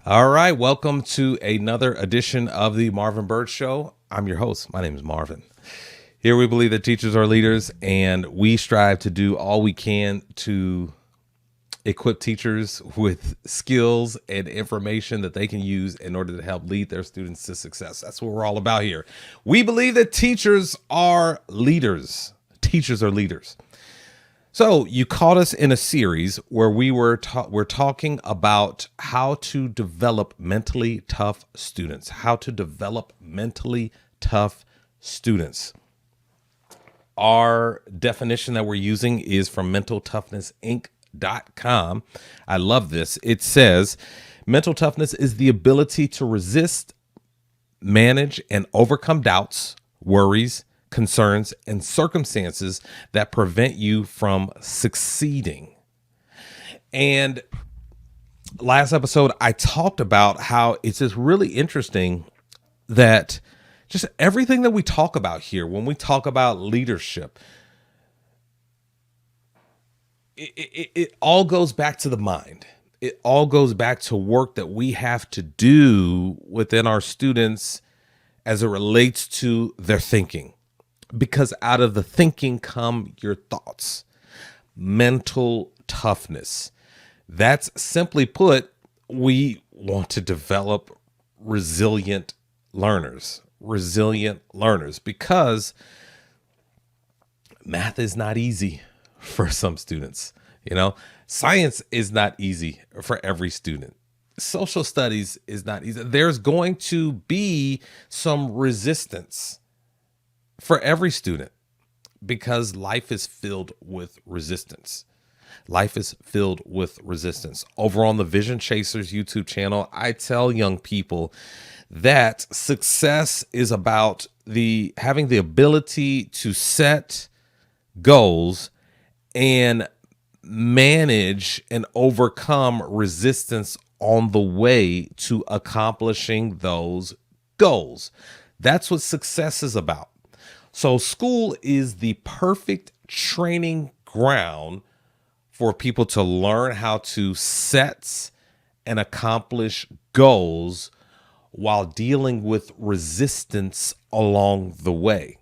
All right, welcome to another edition of the Marvin Bird Show. I'm your host. My name is Marvin. Here we believe that teachers are leaders, and we strive to do all we can to equip teachers with skills and information that they can use in order to help lead their students to success. That's what we're all about here. We believe that teachers are leaders. Teachers are leaders. So you caught us in a series where we're talking about how to develop mentally tough students. How to develop mentally tough students. Our definition that we're using is from mentaltoughness.inc.com. I love this. It says, mental toughness is the ability to resist, manage, and overcome doubts, worries, concerns, and circumstances that prevent you from succeeding. And last episode, I talked about how it's just really interesting that just everything that we talk about here, when we talk about leadership, it all goes back to the mind. It all goes back to work that we have to do within our students as it relates to their thinking. Because out of the thinking come your thoughts. Mental toughness. That's simply put, we want to develop resilient learners. Resilient learners, because math is not easy for some students. Science is not easy for every student. Social studies is not easy. There's going to be some resistance for every student, because life is filled with resistance. Life is filled with resistance. Over on the Vision Chasers YouTube channel, I tell young people that success is about having the ability to set goals and manage and overcome resistance on the way to accomplishing those goals. That's what success is about. So school is the perfect training ground for people to learn how to set and accomplish goals while dealing with resistance along the way.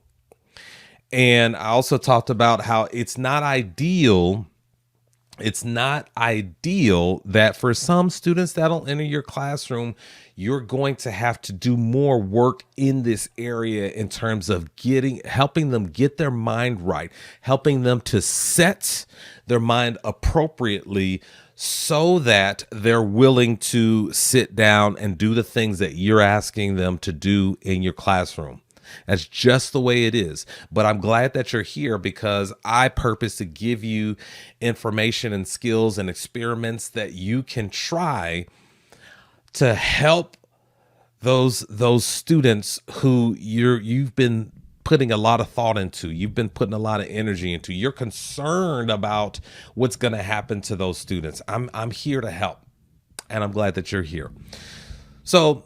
And I also talked about how it's not ideal that for some students that'll enter your classroom, you're going to have to do more work in this area in terms of helping them get their mind right, helping them to set their mind appropriately so that they're willing to sit down and do the things that you're asking them to do in your classroom. That's just the way it is. But I'm glad that you're here, because I purpose to give you information and skills and experiments that you can try to help those students who you've been putting a lot of thought into, you've been putting a lot of energy into. You're concerned about what's going to happen to those students. I'm here to help, and I'm glad that you're here. So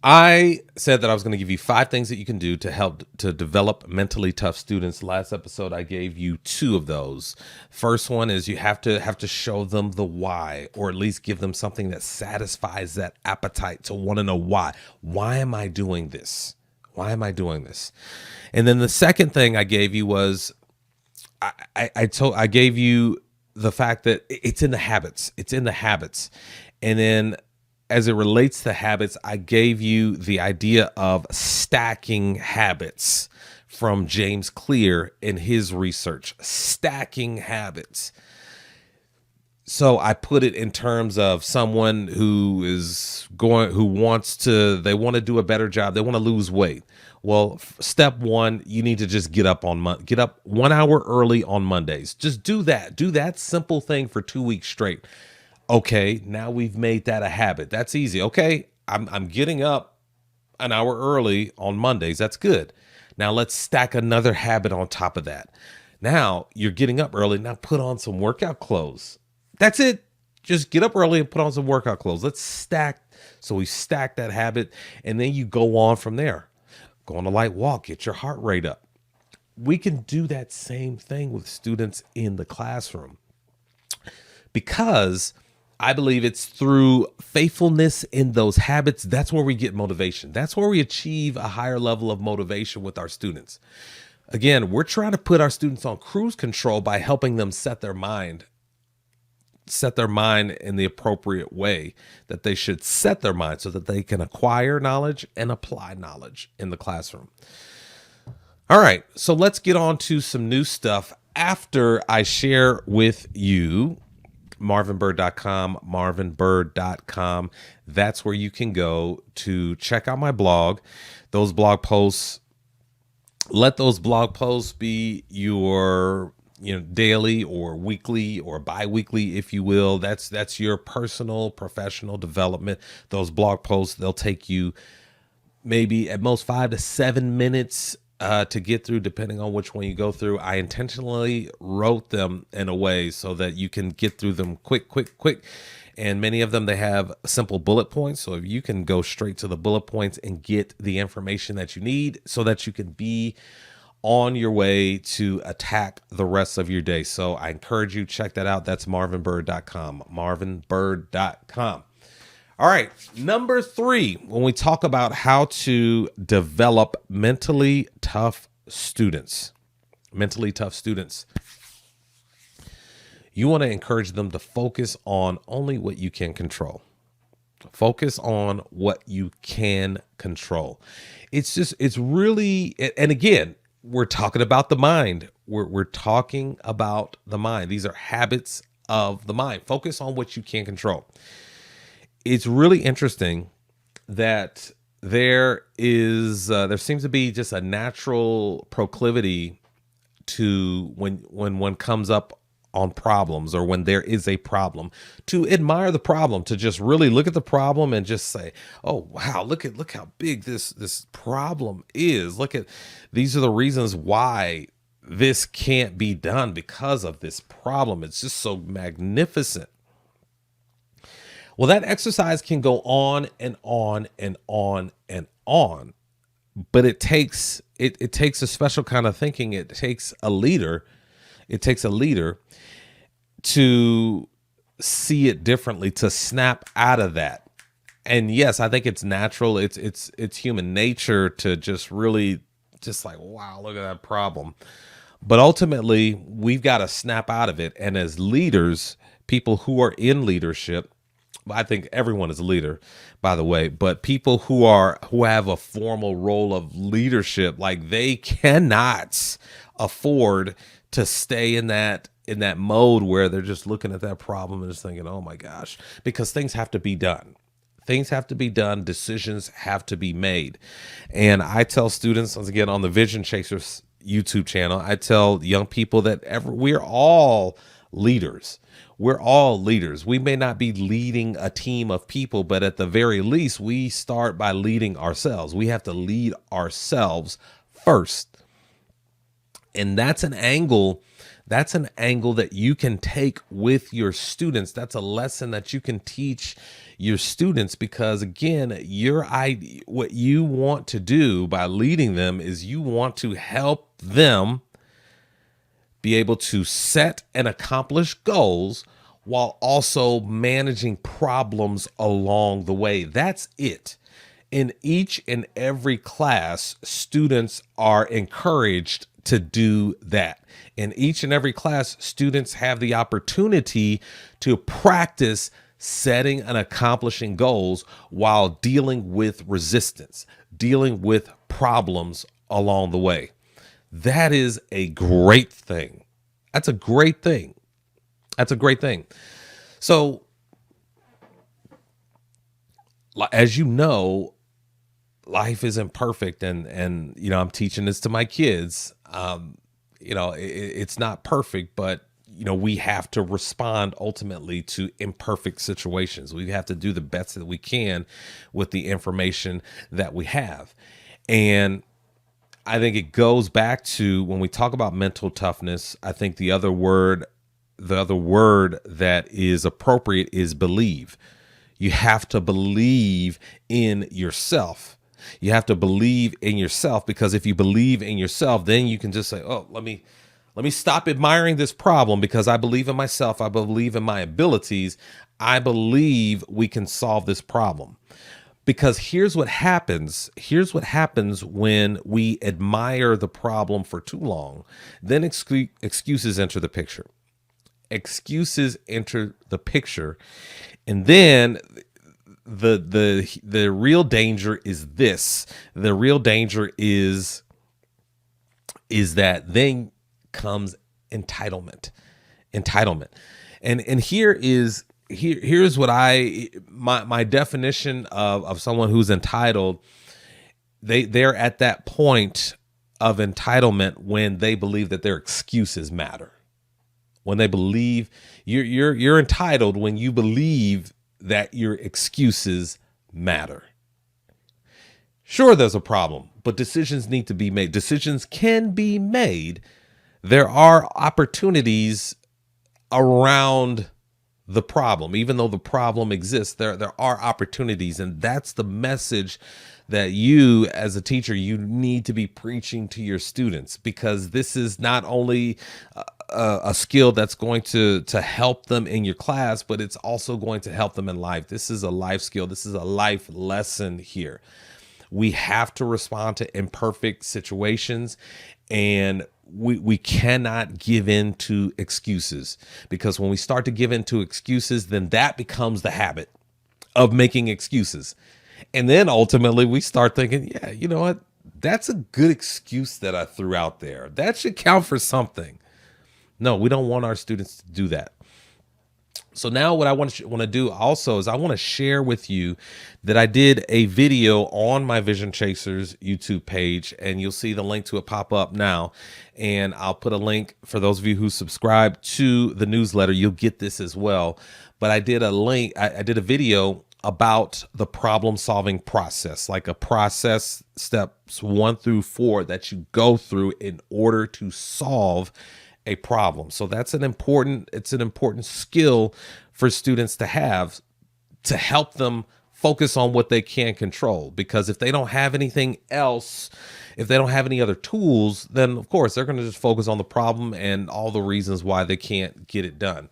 I said that I was going to give you 5 things that you can do to help to develop mentally tough students. Last episode, I gave you 2 of those. First one is you have to show them the why, or at least give them something that satisfies that appetite to want to know why. Why am I doing this? Why am I doing this? And then the second thing I gave you was I gave you the fact that it's in the habits. It's in the habits. And then as it relates to habits, I gave you the idea of stacking habits from James Clear in his research. Stacking habits. So I put it in terms of someone who wants to do a better job. They want to lose weight. Well, step 1, you need to just get up 1 hour early on Mondays. Just do that. Do that simple thing for 2 weeks straight. Okay, now we've made that a habit. That's easy. Okay, I'm getting up an hour early on Mondays. That's good. Now let's stack another habit on top of that. Now you're getting up early. Now put on some workout clothes. That's it. Just get up early and put on some workout clothes. Let's stack. So we stack that habit, and then you go on from there. Go on a light walk. Get your heart rate up. We can do that same thing with students in the classroom, because I believe it's through faithfulness in those habits. That's where we get motivation. That's where we achieve a higher level of motivation with our students. Again, we're trying to put our students on cruise control by helping them set their mind in the appropriate way that they should set their mind so that they can acquire knowledge and apply knowledge in the classroom. All right, so let's get on to some new stuff after I share with you marvinbird.com, marvinbird.com. That's where you can go to check out my blog. Those blog posts, let those blog posts be your daily or weekly or bi-weekly, if you will. That's your personal professional development. Those blog posts, they'll take you maybe at most 5 to 7 minutes to get through, depending on which one you go through. I intentionally wrote them in a way so that you can get through them quick. And many of them, they have simple bullet points. So if you can go straight to the bullet points and get the information that you need so that you can be on your way to attack the rest of your day. So I encourage you, check that out. That's marvinbird.com, marvinbird.com. All right, number 3, when we talk about how to develop mentally tough students, you want to encourage them to focus on only what you can control. Focus on what you can control. It's really, and again, we're talking about the mind. We're talking about the mind. These are habits of the mind. Focus on what you can control. It's really interesting that there seems to be just a natural proclivity to when one comes up on problems, or when there is a problem, to admire the problem, to just really look at the problem and just say, oh wow, look how big this problem is. These are the reasons why this can't be done because of this problem. It's just so magnificent. Well, that exercise can go on and on and on and on, but it takes a special kind of thinking. It takes a leader to see it differently, to snap out of that. And yes, I think it's natural. It's human nature to just really just like, wow, look at that problem. But ultimately, we've got to snap out of it. And as leaders, people who are in leadership, I think everyone is a leader, by the way, but people who have a formal role of leadership, like, they cannot afford to stay in that mode where they're just looking at that problem and just thinking, oh my gosh, because things have to be done. Things have to be done. Decisions have to be made. And I tell students, once again, on the Vision Chasers YouTube channel, I tell young people that we're all leaders. We're all leaders. We may not be leading a team of people, but at the very least, we start by leading ourselves. We have to lead ourselves first. And that's an angle that you can take with your students. That's a lesson that you can teach your students, because again, what you want to do by leading them is you want to help them be able to set and accomplish goals while also managing problems along the way. That's it. In each and every class, students are encouraged to do that. In each and every class, students have the opportunity to practice setting and accomplishing goals while dealing with resistance, dealing with problems along the way. That is a great thing. That's a great thing. That's a great thing. So, as you know, life isn't perfect, and I'm teaching this to my kids. It's not perfect, but we have to respond ultimately to imperfect situations. We have to do the best that we can with the information that we have. And I think it goes back to when we talk about mental toughness, I think the other word that is appropriate is believe. You have to believe in yourself. You have to believe in yourself, because if you believe in yourself, then you can just say, oh, let me stop admiring this problem because I believe in myself. I believe in my abilities. I believe we can solve this problem. Because here's what happens. Here's what happens when we admire the problem for too long. Then excuses enter the picture. Excuses enter the picture. And then the real danger is this. The real danger is that then comes entitlement. Entitlement. And here's what my definition of someone who's entitled. They're at that point of entitlement when they believe that their excuses matter. When they believe you're entitled when you believe that your excuses matter. Sure, there's a problem, but decisions need to be made. Decisions can be made. There are opportunities around the problem. Even though the problem exists, there are opportunities, and that's the message that you as a teacher, you need to be preaching to your students, because this is not only a skill that's going to help them in your class, but it's also going to help them in life. This is a life skill. This is a life lesson here. We have to respond to imperfect situations, and we cannot give in to excuses, because when we start to give in to excuses, then that becomes the habit of making excuses. And then ultimately we start thinking, yeah, you know what? That's a good excuse that I threw out there. That should count for something. No, we don't want our students to do that. So now what I want to do also is I want to share with you that I did a video on my Vision Chasers YouTube page, and you'll see the link to it pop up now. And I'll put a link for those of you who subscribe to the newsletter. You'll get this as well. But I did I did a video about the problem solving process, like a process, steps 1 through 4 that you go through in order to solve a problem. So that's an important skill for students to have, to help them focus on what they can control. Because if they don't have anything else, if they don't have any other tools, then of course they're going to just focus on the problem and all the reasons why they can't get it done.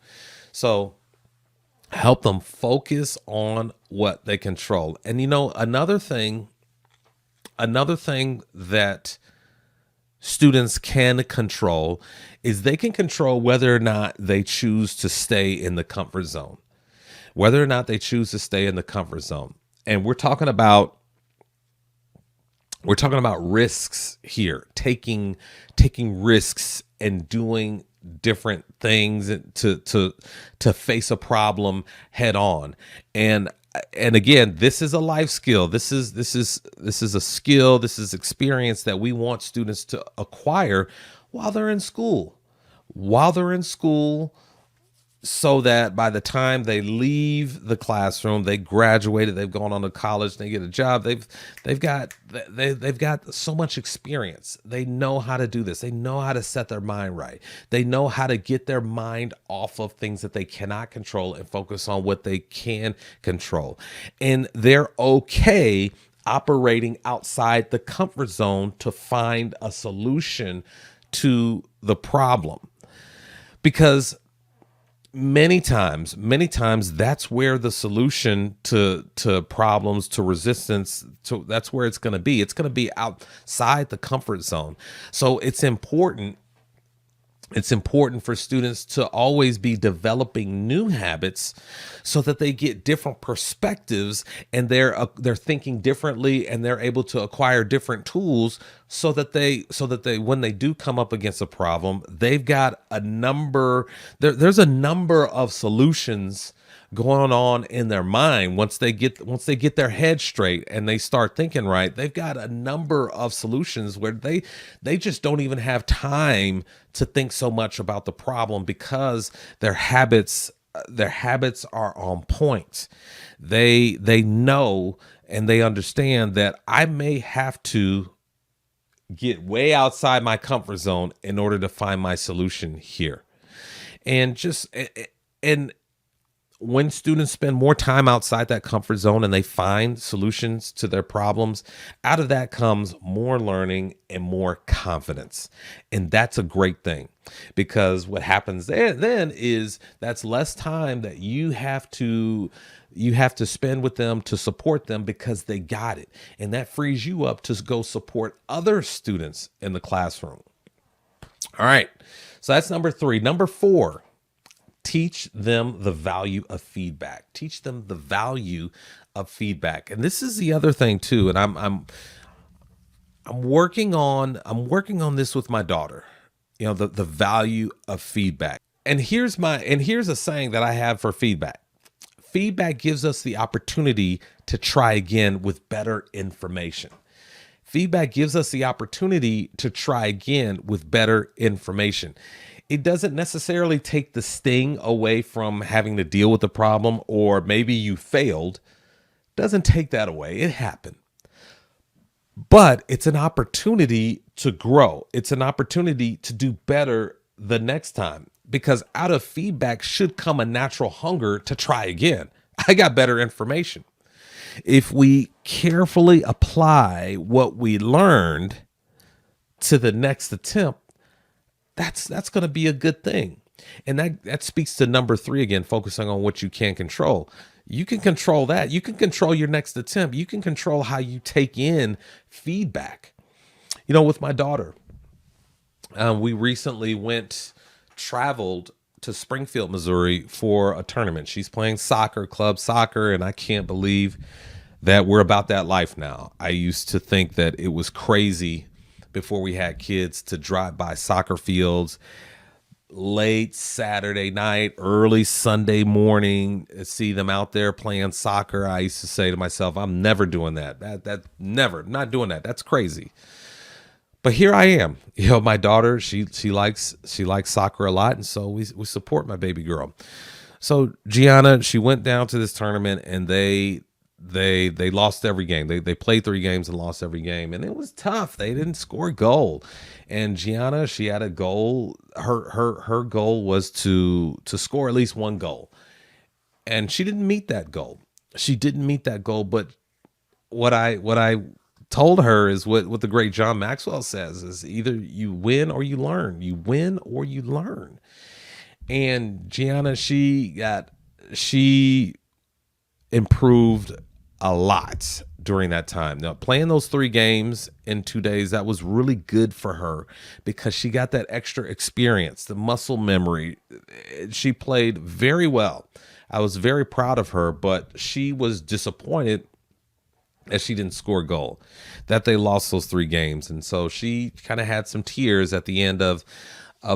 So help them focus on what they control. And you know, another thing that students can control is they can control whether or not they choose to stay in the comfort zone. Whether or not they choose to stay in the comfort zone. And we're talking about risks here, taking risks and doing different things to face a problem head on. And again, this is a life skill. This is a skill. This is experience that we want students to acquire while they're in school. So that by the time they leave the classroom, they graduated, they've gone on to college, they get a job, they've got so much experience. They know how to do this. They know how to set their mind right. They know how to get their mind off of things that they cannot control and focus on what they can control. And they're okay operating outside the comfort zone to find a solution to the problem. Because many times that's where the solution to problems, to resistance, that's where it's going to be. It's going to be outside the comfort zone. So it's important for students to always be developing new habits so that they get different perspectives, and they're thinking differently, and they're able to acquire different tools so that they when they do come up against a problem, they've got there's a number of solutions going on in their mind. Once they get their head straight and they start thinking right, they've got a number of solutions where they just don't even have time to think so much about the problem, because their habits are on point. They know and they understand that I may have to get way outside my comfort zone in order to find my solution here. And when students spend more time outside that comfort zone and they find solutions to their problems, out of that comes more learning and more confidence. And that's a great thing, because what happens then is that's less time that you have to spend with them to support them, because they got it. And that frees you up to go support other students in the classroom. All right. So that's number 3. Number 4, teach them the value of feedback. Teach them the value of feedback. And this is the other thing too. And I'm working on this with my daughter. The value of feedback. And here's a saying that I have for feedback. Feedback gives us the opportunity to try again with better information. Feedback gives us the opportunity to try again with better information. It doesn't necessarily take the sting away from having to deal with the problem, or maybe you failed. Doesn't take that away. It happened. But it's an opportunity to grow. It's an opportunity to do better the next time, because out of feedback should come a natural hunger to try again. I got better information. If we carefully apply what we learned to the next attempt, that's going to be a good thing. And that speaks to number 3 again, focusing on what you can control. You can control that. You can control your next attempt. You can control how you take in feedback. With my daughter, we recently traveled to Springfield, Missouri for a tournament. She's playing club soccer, and I can't believe that we're about that life now. I used to think that it was crazy before we had kids to drive by soccer fields late Saturday night, early Sunday morning, see them out there playing soccer. I used to say to myself, I'm never doing that. That never, not doing that. That's crazy. But here I am. My daughter, she likes soccer a lot, and so we support my baby girl. So Gianna, she went down to this tournament, and they lost every game. They played 3 games and lost every game, and it was tough. They didn't score a goal. And Gianna, she had a goal. Her goal was to score at least 1 goal, and she didn't meet that goal. But what I told her is what the great John Maxwell says, is either you win or you learn. You win or you learn. And Gianna, she improved a lot during that time. Now, playing those 3 games in 2 days, that was really good for her, because she got that extra experience, the muscle memory. She played very well. I was very proud of her, but she was disappointed that she didn't score a goal, that they lost those 3 games. And so she kind of had some tears at the end of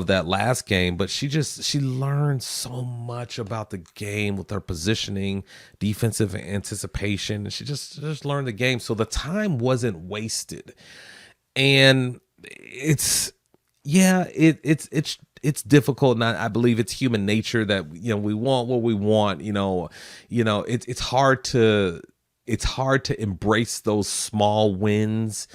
that last game, but she learned so much about the game with her positioning, defensive anticipation. She just learned the game. So the time wasn't wasted. And it's difficult. And I believe it's human nature that, we want what we want, it's hard to embrace those small wins,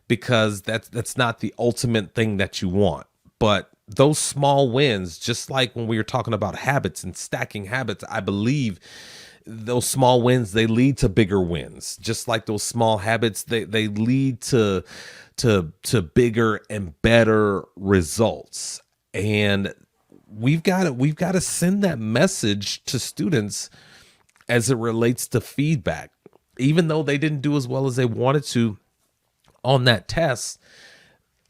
because that's not the ultimate thing that you want. But those small wins, just like when we were talking about habits and stacking habits, I believe those small wins, they lead to bigger wins. Just like those small habits, they lead to bigger and better results. And we've got to send that message to students as it relates to feedback. Even though they didn't do as well as they wanted to on that test,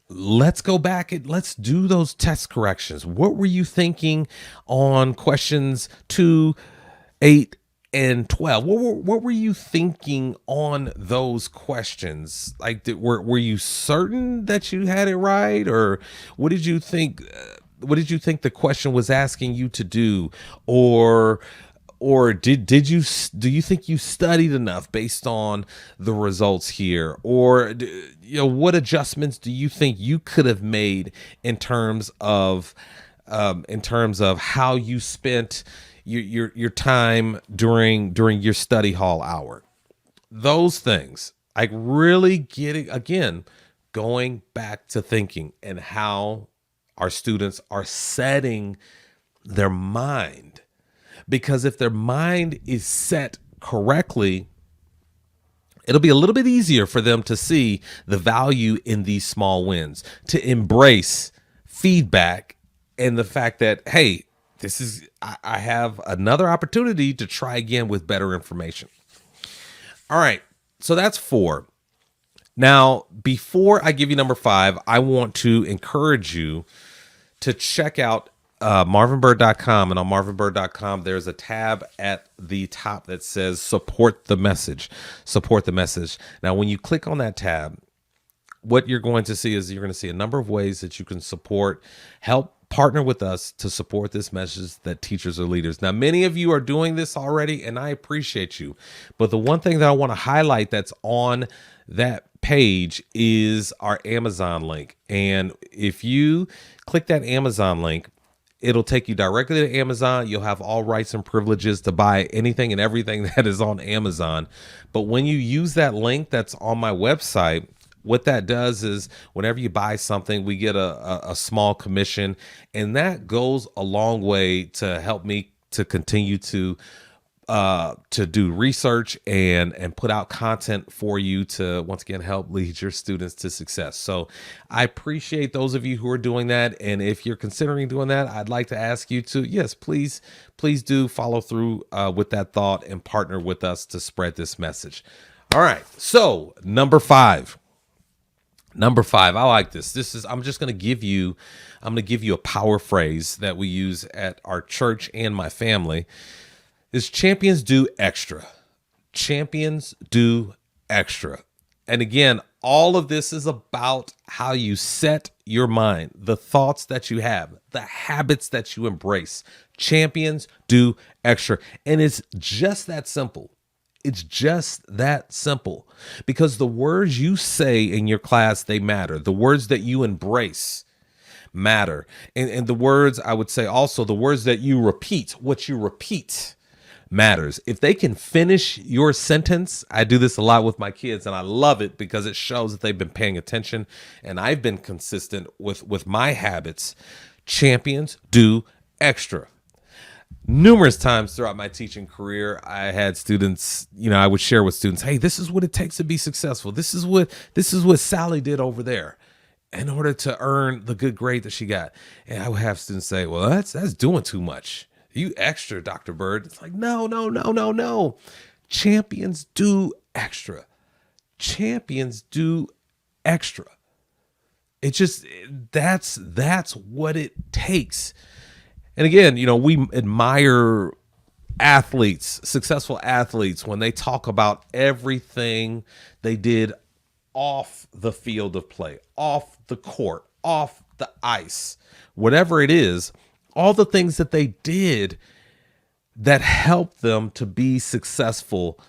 let's go back and let's do those test corrections. What were you thinking on questions 2, 8, and 12? What were you thinking on those questions? Like, were you certain that you had it right, or what did you think? What did you think the question was asking you to do, or do you think you studied enough based on the results here? Or what adjustments do you think you could have made in terms of how you spent your time during your study hall hour? Those things, like really going back to thinking and how our students are setting their mind. Because if their mind is set correctly, it'll be a little bit easier for them to see the value in these small wins, to embrace feedback and the fact that, hey, I have another opportunity to try again with better information. All right. So that's 4. Now, before I give you number 5, I want to encourage you to check out marvinbird.com. And on marvinbird.com, there's a tab at the top that says support the message. Support the message. Now, when you click on that tab, what you're going to see is you're going to see a number of ways that you can help partner with us to support this message that teachers are leaders. Now, many of you are doing this already, and I appreciate you. But the one thing that I want to highlight that's on that page is our Amazon link. And if you click that Amazon link, it'll take you directly to Amazon. You'll have all rights and privileges to buy anything and everything that is on Amazon. But when you use that link that's on my website, what that does is whenever you buy something, we get a small commission, and that goes a long way to help me to continue to do research and put out content for you to once again help lead your students to success. So I appreciate those of you who are doing that, and if you're considering doing that, I'd like to ask you to, yes, please do follow through with that thought and partner with us to spread this message. All right, so number 5. I like this. I'm going to give you a power phrase that we use at our church and my family. Is champions do extra. Champions do extra. And again, all of this is about how you set your mind, the thoughts that you have, the habits that you embrace. Champions do extra. And it's just that simple. It's just that simple, because the words you say in your class, they matter. The words that you embrace matter. And the words, I would say also, the words that you repeat, what you repeat matters. If they can finish your sentence, I do this a lot with my kids, and I love it because it shows that they've been paying attention and I've been consistent with my habits. Champions do extra. Numerous times throughout my teaching career, I had students, I would share with students, hey, this is what it takes to be successful. This is what Sally did over there in order to earn the good grade that she got. And I would have students say, well, that's doing too much. You extra, Dr. Bird. It's like, no. Champions do extra. Champions do extra. It just, that's what it takes. And again, we admire athletes, successful athletes, when they talk about everything they did off the field of play, off the court, off the ice, whatever it is, all the things that they did that helped them to be successful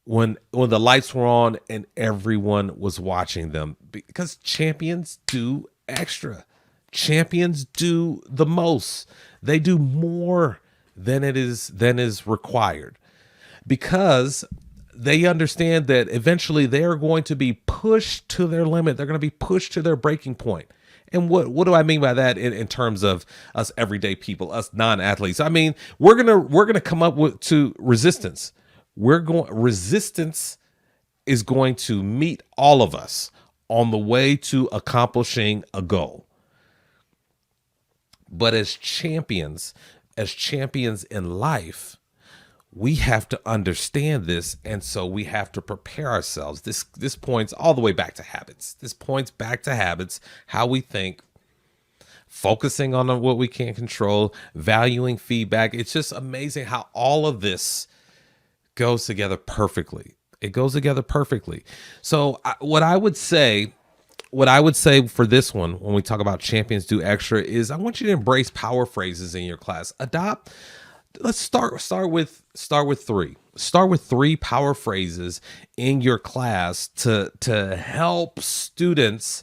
when the lights were on and everyone was watching them, because champions do extra. Champions do the most. They do more than is required, because they understand that eventually they are going to be pushed to their limit. They're going to be pushed to their breaking point. And what do I mean by that in terms of us everyday people, us non-athletes? I mean, we're gonna come up to resistance. Resistance is going to meet all of us on the way to accomplishing a goal. But as champions in life, we have to understand this, and so we have to prepare ourselves. This points all the way back to habits. This points back to habits, how we think, focusing on what we can't control, valuing feedback. It's just amazing how all of this goes together perfectly. It goes together perfectly. So what I would say for this one, when we talk about champions do extra, is I want you to embrace power phrases in your class. Let's start with 3. Start with 3 power phrases in your class to help students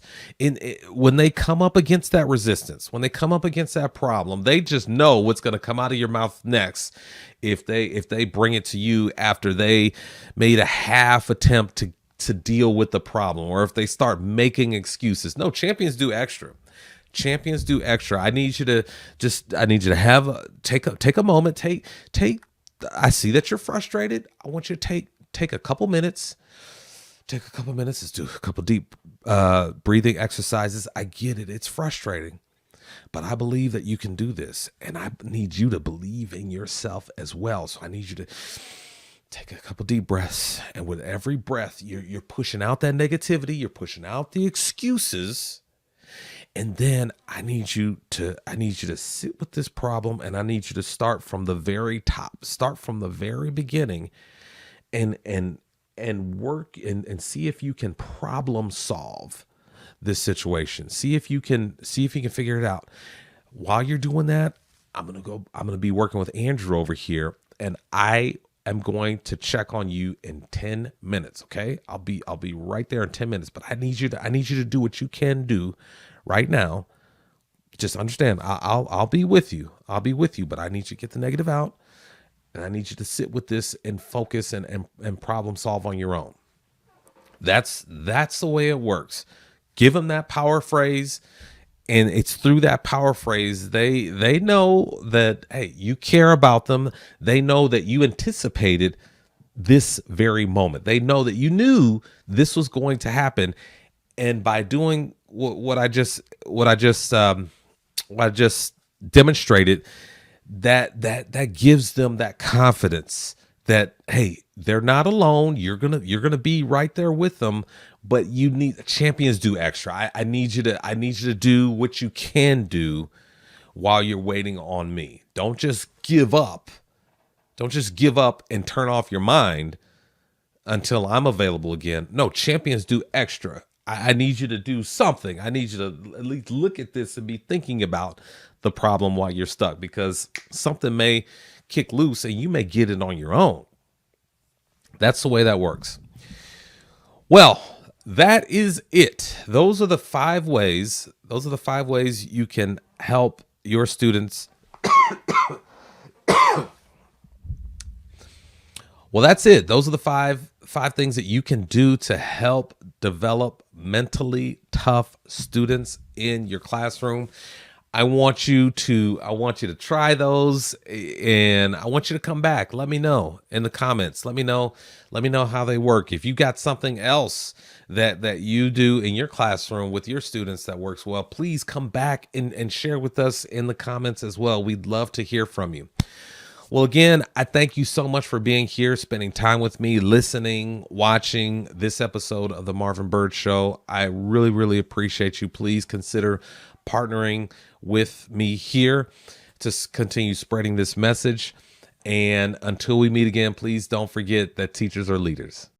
when they come up against that resistance, when they come up against that problem. They just know what's going to come out of your mouth next if they bring it to you after they made a half attempt to deal with the problem, or if they start making excuses. No, champions do extra. Champions do extra. I need you to take a moment, I see that you're frustrated. I want you to take a couple minutes. Let's do a couple deep breathing exercises. I get it. It's frustrating, but I believe that you can do this. And I need you to believe in yourself as well. So I need you to take a couple deep breaths. And with every breath, you're pushing out that negativity. You're pushing out the excuses. And then I need you to sit with this problem, and I need you to start from the very top, start from the very beginning, and work and see if you can problem solve this situation. See if you can figure it out. While you're doing that, I'm going to be working with Andrew over here, and I am going to check on you in 10 minutes. Okay. I'll be right there in 10 minutes, but I need you to do what you can do right now. Just understand, I'll be with you. But I need you to get the negative out, and I need you to sit with this and focus and problem solve on your own. That's the way it works. Give them that power phrase, and it's through that power phrase they know that, hey, you care about them. They know that you anticipated this very moment. They know that you knew this was going to happen, and by doing what I just demonstrated, that gives them that confidence that, hey, they're not alone. You're gonna be right there with them. But champions do extra. I need you to do what you can do while you're waiting on me. Don't just give up. Don't just give up and turn off your mind until I'm available again. No, champions do extra. I need you to do something. I need you to at least look at this and be thinking about the problem while you're stuck, because something may kick loose and you may get it on your own. That's the way that works. Well, that is it. Those are the 5 ways. Those are the 5 ways you can help your students. Well, that's it. Those are the five things that you can do to help develop mentally tough students in your classroom. I want you to try those, and I want you to come back. Let me know in the comments. Let me know how they work. If you got something else that you do in your classroom with your students that works well, please come back and share with us in the comments as well. We'd love to hear from you. Well, again, I thank you so much for being here, spending time with me, listening, watching this episode of the Marvin Bird Show. I really, really appreciate you. Please consider partnering with me here to continue spreading this message. And until we meet again, please don't forget that teachers are leaders.